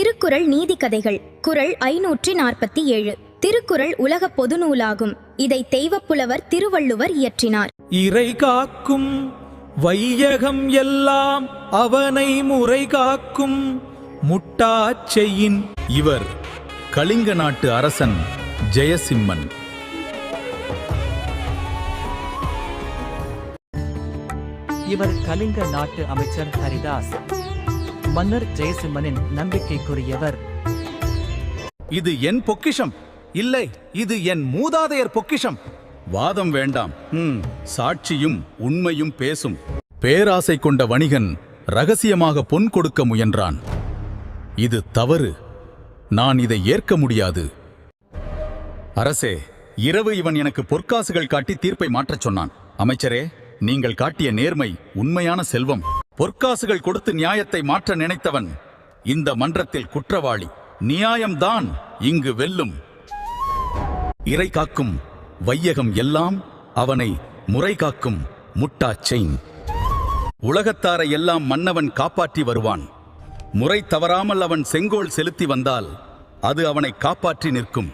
திருக்குறள் நீதி கதைகள். குறள் 547. திருக்குறள் உலக பொது நூலாகும். இதை தெய்வப்புலவர் திருவள்ளுவர் இயற்றினார். இறை காக்கும் வையகம் எல்லாம் அவனை முறை காக்கும் முட்டாச்செயின். இவர் கலிங்க நாட்டு அரசன் ஜெயசிம்மன். இவர் கலிங்க நாட்டு அமைச்சர் ஹரிதாஸ். மன்னர் ஜெயசிம்மனின் நம்பிக்கைக்குரியவர். இது என் பொக்கிஷம் இல்லை, இது என் மூதாதையர் பொக்கிஷம். வாதம் வேண்டாம். சாட்சியும் உண்மையும் பேசும். பேராசை கொண்ட வணிகன் ரகசியமாக பொன் கொடுக்க முயன்றான். இது தவறு. நான் இதை ஏற்க முடியாது. அரசே, இரவு இவன் எனக்கு பொற்காசுகள் காட்டி தீர்ப்பை மாற்றச் சொன்னான். அமைச்சரே, நீங்கள் காட்டிய நேர்மை உண்மையான செல்வம். பொற்காசுகள் கொடுத்து நியாயத்தை மாற்ற நினைத்தவன் இந்த மன்றத்தில் குற்றவாளி. நியாயம்தான் இங்கு வெல்லும். இறை காக்கும் வையகம் எல்லாம் அவனை முறை காக்கும் முட்டாச்செயின். உலகத்தாரை எல்லாம் மன்னவன் காப்பாற்றி வருவான். முறை தவறாமல் அவன் செங்கோல் செலுத்தி வந்தால் அது அவனை காப்பாற்றி நிற்கும்.